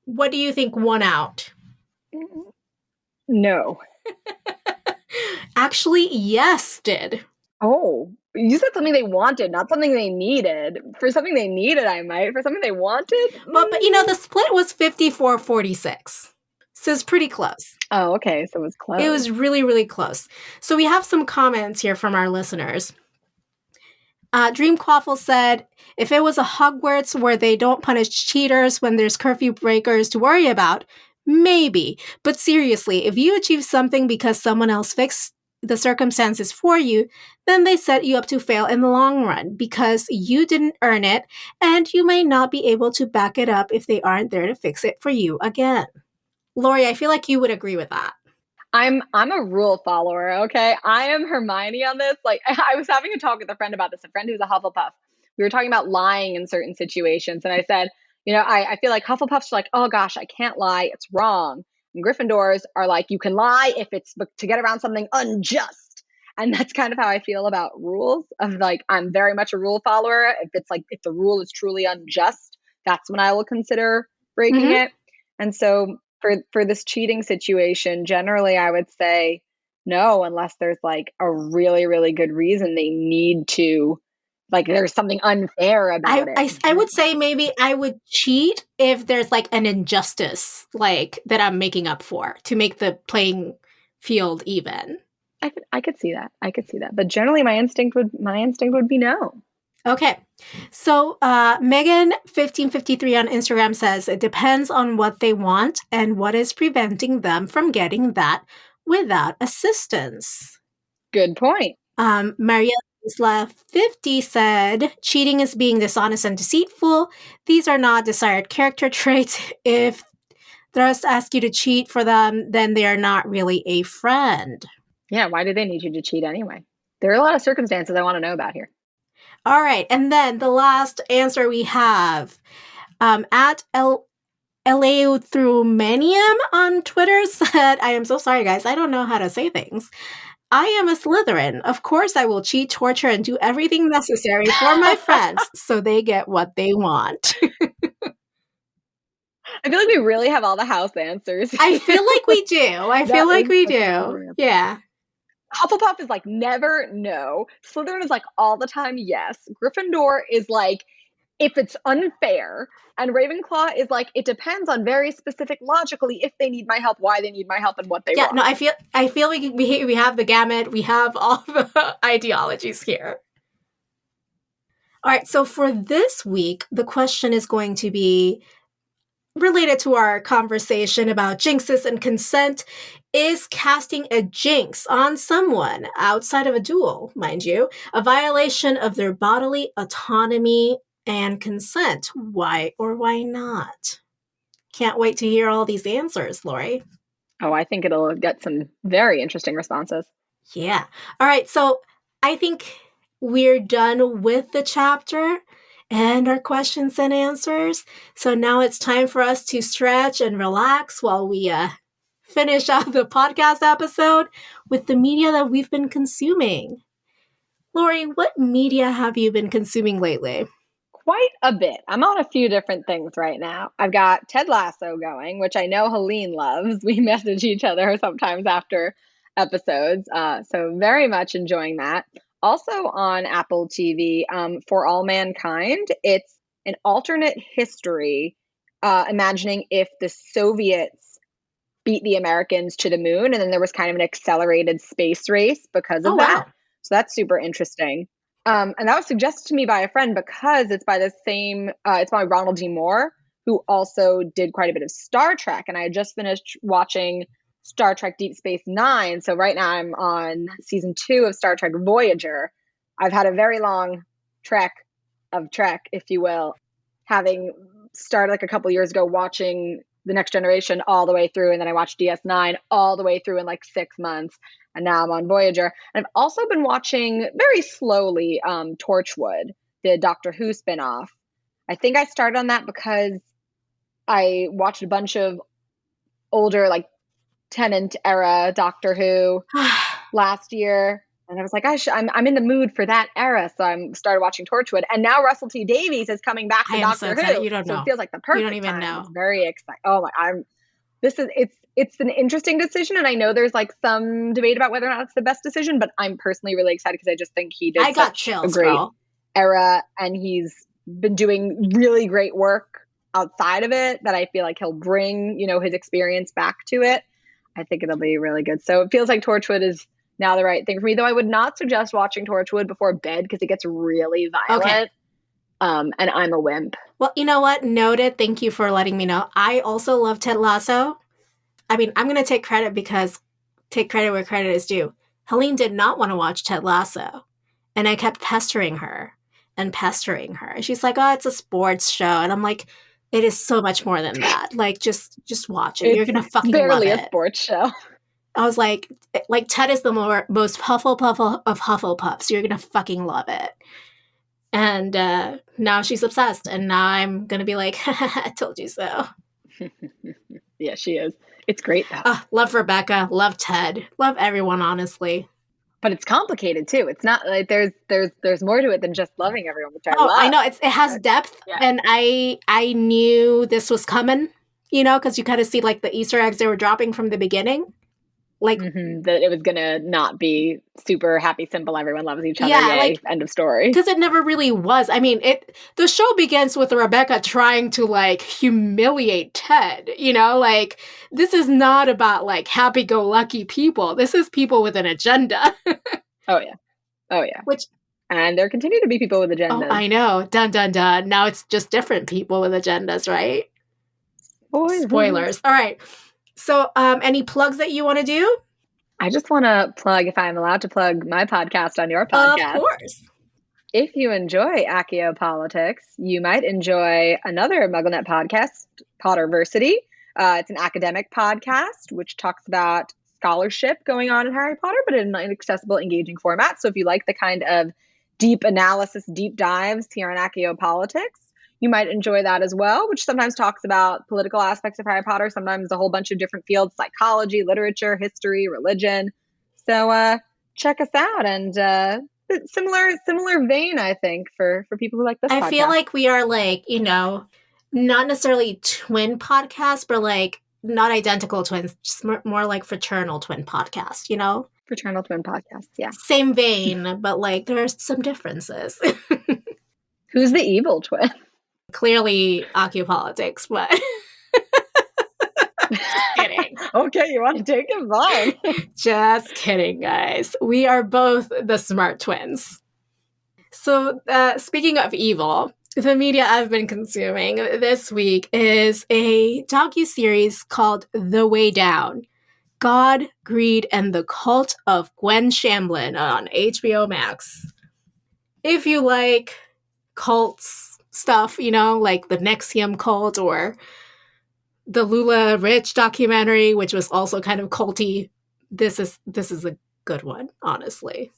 What do you think won out? No. Actually, yes did. Oh, you said something they wanted, not something they needed. For something they needed, I might. For something they wanted? But the split was 54-46. So it's pretty close. Oh, okay. So it was close. It was really, really close. So we have some comments here from our listeners. Dreamquaffle said, if it was a Hogwarts where they don't punish cheaters when there's curfew breakers to worry about, maybe. But seriously, if you achieve something because someone else fixed the circumstances for you, then they set you up to fail in the long run because you didn't earn it and you may not be able to back it up if they aren't there to fix it for you again. Laurie, I feel like you would agree with that. I'm a rule follower, okay? I am Hermione on this. Like, I was having a talk with a friend about this, a friend who's a Hufflepuff. We were talking about lying in certain situations, and I said, I feel like Hufflepuffs are like, oh gosh, I can't lie, it's wrong. And Gryffindors are like, you can lie if it's to get around something unjust. And that's kind of how I feel about rules. Of like, I'm very much a rule follower. If the rule is truly unjust, that's when I will consider breaking it. And so for this cheating situation, generally I would say no, unless there's like a really, really good reason they need to, like there's something unfair about it. I would say maybe I would cheat if there's like an injustice like that I'm making up for to make the playing field even. I could see that. But generally my instinct would be no. Okay. So Megan1553 on Instagram says it depends on what they want and what is preventing them from getting that without assistance. Good point. Maria Isla 50 said, cheating is being dishonest and deceitful. These are not desired character traits. If just ask you to cheat for them, then they are not really a friend. Yeah, why do they need you to cheat anyway? There are a lot of circumstances I want to know about here. All right, and then the last answer we have at Eleuthrumanium on Twitter said, I am so sorry, guys. I don't know how to say things. I am a Slytherin. Of course, I will cheat, torture, and do everything necessary for my friends so they get what they want. I feel like we really have all the house answers. I feel like we do. I feel like we do. Yeah. Hufflepuff is like never no. Slytherin is like all the time yes. Gryffindor is like if it's unfair. And Ravenclaw is like it depends on very specific logically if they need my help, why they need my help, and what they want. Yeah, no, I feel like we have the gamut. We have all the ideologies here. All right, so for this week, the question is going to be related to our conversation about jinxes and consent. Is casting a jinx on someone outside of a duel, mind you, a violation of their bodily autonomy and consent? Why or why not? Can't wait to hear all these answers, Laurie. Oh, I think it'll get some very interesting responses. Yeah. All right, so I think we're done with the chapter and our questions and answers. So now it's time for us to stretch and relax while we finish out the podcast episode with the media that we've been consuming. Laurie, what media have you been consuming lately? Quite a bit. I'm on a few different things right now. I've got Ted Lasso going, which I know Helene loves. We message each other sometimes after episodes. So very much enjoying that. Also on Apple TV, For All Mankind, it's an alternate history, imagining if the Soviets beat the Americans to the moon, and then there was kind of an accelerated space race because of that. Wow. So that's super interesting. And that was suggested to me by a friend because it's by the same, it's by Ronald D. Moore, who also did quite a bit of Star Trek. And I had just finished watching Star Trek Deep Space Nine. So right now I'm on season 2 of Star Trek Voyager. I've had a very long trek of Trek, if you will, having started like a couple years ago watching The Next Generation all the way through. And then I watched DS9 all the way through in like 6 months. And now I'm on Voyager. And I've also been watching very slowly Torchwood, the Doctor Who spinoff. I think I started on that because I watched a bunch of older, like Tennant era Doctor Who last year. And I was like, I'm in the mood for that era. So I started watching Torchwood. And now Russell T Davies is coming back to Doctor Who. You don't know. So it feels like the perfect You don't even time. know. It's very exciting. Oh my, it's an interesting decision, and I know there's like some debate about whether or not it's the best decision, but I'm personally really excited because I just think he did chills, a great girl. era, and he's been doing really great work outside of it that I feel like he'll bring, his experience back to it. I think it'll be really good. So it feels like Torchwood is now the right thing for me, though I would not suggest watching Torchwood before bed because it gets really violent. Okay. And I'm a wimp. Well, you know what? Noted. Thank you for letting me know. I also love Ted Lasso. I mean, I'm going to take credit where credit is due. Helene did not want to watch Ted Lasso. And I kept pestering her. And she's like, oh, it's a sports show. And I'm like, it is so much more than that. Like, just watch it. You're going to fucking love it. Barely a sports show. I was like Ted is the most Hufflepuff of Hufflepuffs. You're going to fucking love it. And now she's obsessed. And now I'm going to be like, I told you so. Yeah, she is. It's great though. Love Rebecca, love Ted, love everyone, honestly. But it's complicated too. It's not like there's more to it than just loving everyone, which I love. I know it has depth, yeah. And I knew this was coming, because you kind of see like the Easter eggs they were dropping from the beginning. Like that it was gonna not be super happy, simple. Everyone loves each other. Yeah, yay, end of story. Because it never really was. I mean, the show begins with Rebecca trying to like humiliate Ted. Like this is not about like happy-go-lucky people. This is people with an agenda. Oh yeah. And there continue to be people with agendas. Oh, I know. Dun dun dun. Now it's just different people with agendas, right? Spoilers. All right. So, any plugs that you want to do? I just want to plug, if I'm allowed to plug my podcast on your podcast. Of course. If you enjoy Accio Politics, you might enjoy another MuggleNet podcast, Potterversity, It's an academic podcast which talks about scholarship going on in Harry Potter, but in an accessible, engaging format. So if you like the kind of deep analysis, deep dives here on Accio Politics, you might enjoy that as well, which sometimes talks about political aspects of Harry Potter, sometimes a whole bunch of different fields, psychology, literature, history, religion. So check us out. And similar vein, I think, for people who like this podcast. I feel like we are like, not necessarily twin podcasts, but like not identical twins, just more like fraternal twin podcast, Fraternal twin podcasts, yeah. Same vein, but like there's some differences. Who's the evil twin? Clearly Accio Politics, but just kidding. Okay, you want to take it? Fine. Just kidding, guys. We are both the smart twins. So speaking of evil, the media I've been consuming this week is a docuseries called The Way Down: God, Greed, and the Cult of Gwen Shamblin on HBO Max. If you like cults stuff, like the Nexium cult or the Lula Rich documentary, which was also kind of culty, this is a good one, honestly.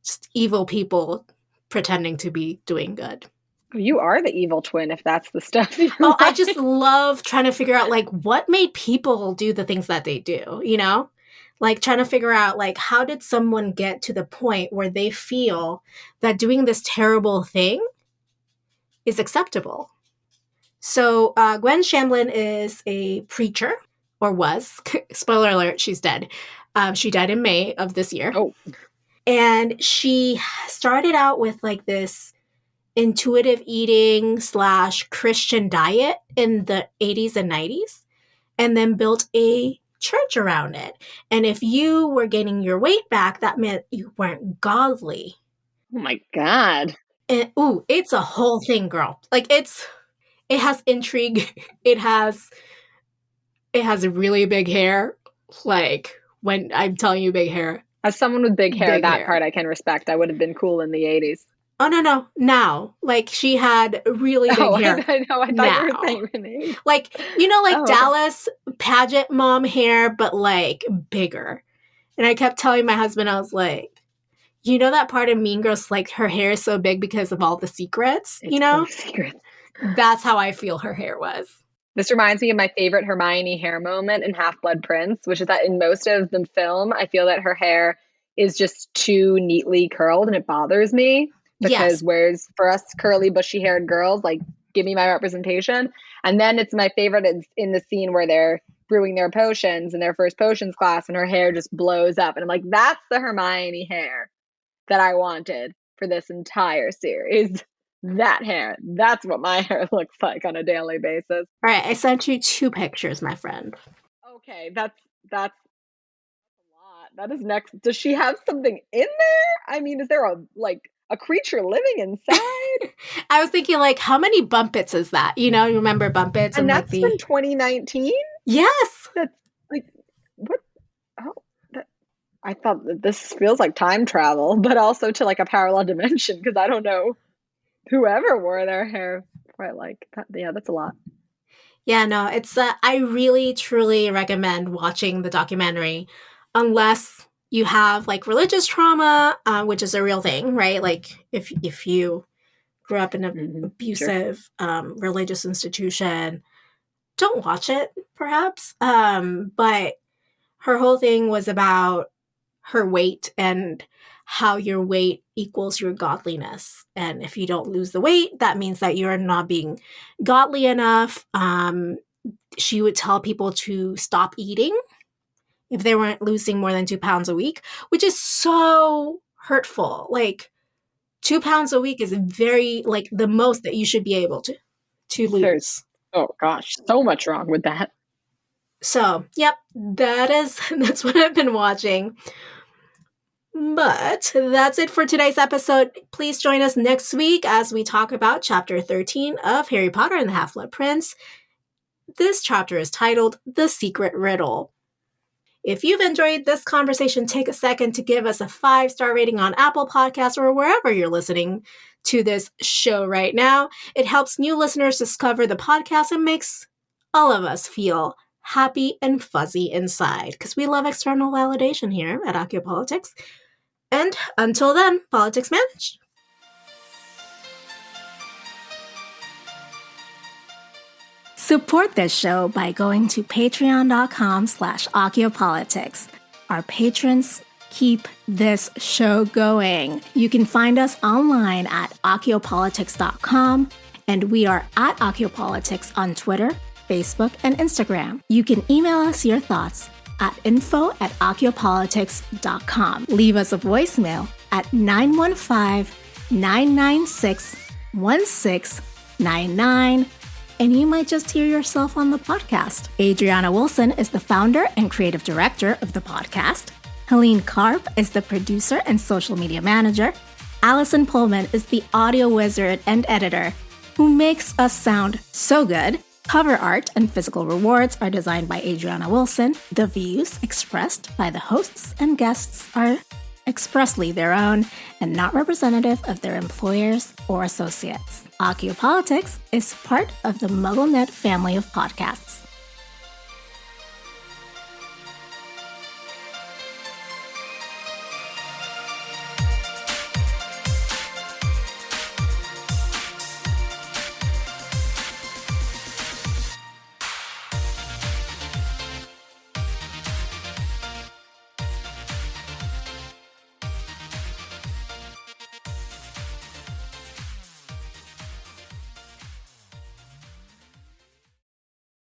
Just evil people pretending to be doing good. You are the evil twin if that's the stuff you like. I just love trying to figure out like what made people do the things that they do, like trying to figure out like how did someone get to the point where they feel that doing this terrible thing is acceptable. So Gwen Shamblin is a preacher, or was. Spoiler alert, she's dead. She died in May of this year. Oh. And she started out with like this intuitive eating / Christian diet in the 80s and 90s, and then built a church around it. And if you were gaining your weight back, that meant you weren't godly. Oh my God. And it's a whole thing, girl. Like it has intrigue. It has really big hair. Like when I'm telling you big hair. As someone with big hair, part I can respect. I would have been cool in the 80s. Oh, no. Now. Like, she had really big hair. I know. I thought you were saying in the 80s. Like, Dallas pageant mom hair, but, like, bigger. And I kept telling my husband, I was like, that part of Mean Girls, like, her hair is so big because of all the secrets, Secrets. That's how I feel her hair was. This reminds me of my favorite Hermione hair moment in Half-Blood Prince, which is that in most of the film, I feel that her hair is just too neatly curled and it bothers me. Because whereas for us curly, bushy-haired girls, like, give me my representation. And then it's my favorite in the scene where they're brewing their potions in their first potions class and her hair just blows up. And I'm like, that's the Hermione hair that I wanted for this entire series. That hair. That's what my hair looks like on a daily basis. All right, I sent you 2 pictures, my friend. Okay, that's a lot. That is next. Does she have something in there? I mean, is there a creature living inside? I was thinking, like, how many Bumpits is that? You remember Bumpits? And that's from 2019? Yes! That's, like, what? Oh, I thought that this feels like time travel, but also to, like, a parallel dimension, because I don't know whoever wore their hair quite like that. Yeah, that's a lot. Yeah, no, it's, I really, truly recommend watching the documentary, unless you have like religious trauma, which is a real thing, right? Like if you grew up in an abusive religious institution, don't watch it, perhaps. But her whole thing was about her weight and how your weight equals your godliness. And if you don't lose the weight, that means that you're not being godly enough. She would tell people to stop eating if they weren't losing more than 2 pounds a week, which is so hurtful. Like 2 pounds a week is very, like, the most that you should be able to lose. Oh gosh, so much wrong with that. So, yep, that's what I've been watching. But that's it for today's episode. Please join us next week as we talk about Chapter 13 of Harry Potter and the Half-Blood Prince. This chapter is titled The Secret Riddle. If you've enjoyed this conversation, take a second to give us a 5-star rating on Apple Podcasts or wherever you're listening to this show right now. It helps new listeners discover the podcast and makes all of us feel happy and fuzzy inside because we love external validation here at Archaeopolitics. And until then, politics managed. Support this show by going to patreon.com/Archaeopolitics. Our patrons keep this show going. You can find us online at archaeopolitics.com, and we are at Archaeopolitics on Twitter, Facebook, and Instagram. You can email us your thoughts at info@archaeopolitics.com. Leave us a voicemail at 915-996-1699, and you might just hear yourself on the podcast. Adriana Wilson is the founder and creative director of the podcast. Helene Karp is the producer and social media manager. Allison Pullman is the audio wizard and editor who makes us sound so good. Cover art and physical rewards are designed by Adriana Wilson. The views expressed by the hosts and guests are expressly their own and not representative of their employers or associates. Archaeopolitics is part of the MuggleNet family of podcasts.